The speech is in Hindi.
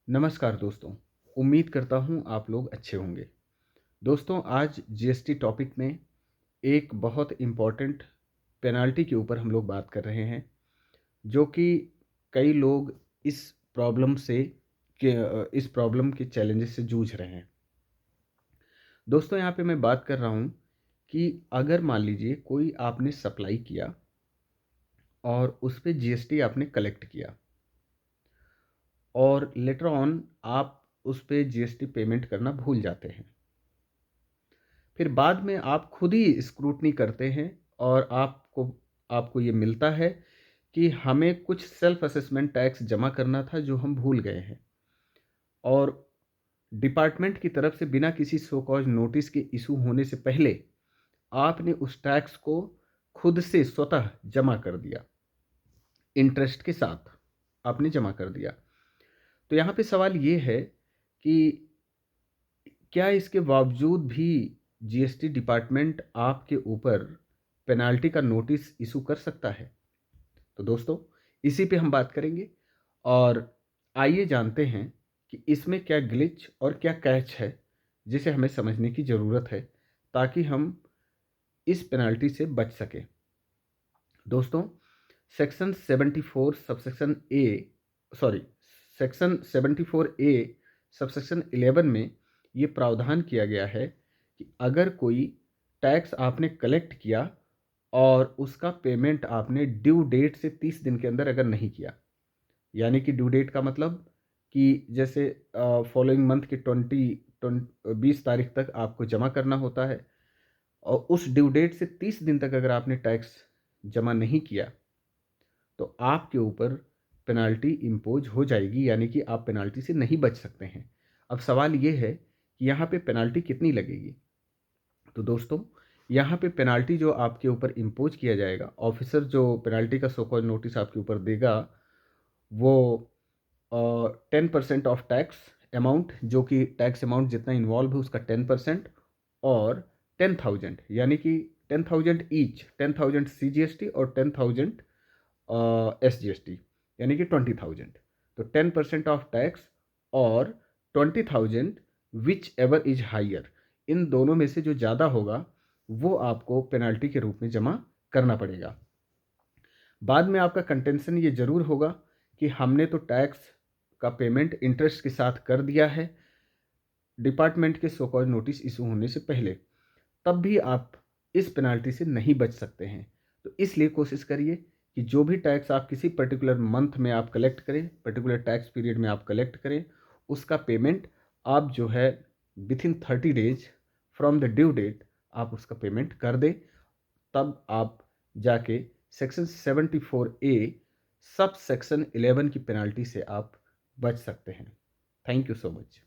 नमस्कार दोस्तों। उम्मीद करता हूँ आप लोग अच्छे होंगे। दोस्तों, आज जीएसटी टॉपिक में एक बहुत इम्पोर्टेंट पेनाल्टी के ऊपर हम लोग बात कर रहे हैं, जो कि कई लोग इस प्रॉब्लम से इस प्रॉब्लम के चैलेंजेस से जूझ रहे हैं। दोस्तों, यहाँ पे मैं बात कर रहा हूँ कि अगर मान लीजिए कोई आपने सप्लाई किया और उस पे जीएसटी आपने कलेक्ट किया और लेटर ऑन आप उस पे जीएसटी पेमेंट करना भूल जाते हैं। फिर बाद में आप खुद ही स्क्रूटनी करते हैं और आपको ये मिलता है कि हमें कुछ सेल्फ असेसमेंट टैक्स जमा करना था जो हम भूल गए हैं, और डिपार्टमेंट की तरफ से बिना किसी सो कॉज नोटिस के इशू होने से पहले आपने उस टैक्स को खुद से स्वतः जमा कर दिया, इंटरेस्ट के साथ आपने जमा कर दिया। तो यहाँ पे सवाल ये है कि क्या इसके बावजूद भी जीएसटी डिपार्टमेंट आपके ऊपर पेनाल्टी का नोटिस इशू कर सकता है? तो दोस्तों, इसी पे हम बात करेंगे और आइए जानते हैं कि इसमें क्या ग्लिच और क्या कैच है जिसे हमें समझने की ज़रूरत है, ताकि हम इस पेनाल्टी से बच सकें। दोस्तों, सेक्शन 74 सबसेक्शन ए सॉरी सेक्शन 74A सबसेक्शन 11 में ये प्रावधान किया गया है कि अगर कोई टैक्स आपने कलेक्ट किया और उसका पेमेंट आपने ड्यू डेट से 30 दिन के अंदर अगर नहीं किया, यानी कि ड्यू डेट का मतलब कि जैसे फॉलोइंग मंथ के 20 तारीख तक आपको जमा करना होता है, और उस ड्यू डेट से 30 दिन तक अगर आपने टैक्स जमा नहीं किया तो आपके ऊपर पेनाल्टी इम्पोज हो जाएगी, यानी कि आप पेनाल्टी से नहीं बच सकते हैं। अब सवाल ये है कि यहाँ पे पेनाल्टी कितनी लगेगी? तो दोस्तों, यहाँ पे पेनाल्टी जो आपके ऊपर इम्पोज किया जाएगा, ऑफिसर जो पेनाल्टी का सो कॉल्ड नोटिस आपके ऊपर देगा, वो 10% ऑफ टैक्स अमाउंट, जो कि टैक्स अमाउंट जितना इन्वॉल्व है उसका 10%, और 10,000, यानी कि 10,000 ईच, 10,000 CGST और 10,000 SGST, यानी कि 20,000। तो 10% ऑफ टैक्स और 20,000 विच एवर इज हाइयर, इन दोनों में से जो ज़्यादा होगा वो आपको पेनाल्टी के रूप में जमा करना पड़ेगा। बाद में आपका कंटेंशन ये ज़रूर होगा कि हमने तो टैक्स का पेमेंट इंटरेस्ट के साथ कर दिया है डिपार्टमेंट के सो कॉल्ड नोटिस इशू होने से पहले, तब भी आप इस पेनाल्टी से नहीं बच सकते हैं। तो इसलिए कोशिश करिए कि जो भी टैक्स आप किसी पर्टिकुलर मंथ में आप कलेक्ट करें, पर्टिकुलर टैक्स पीरियड में आप कलेक्ट करें, उसका पेमेंट आप जो है within 30 days from the due date आप उसका पेमेंट कर दें। तब आप जाके सेक्शन 74A सब सेक्शन 11 की पेनाल्टी से आप बच सकते हैं। Thank you so much.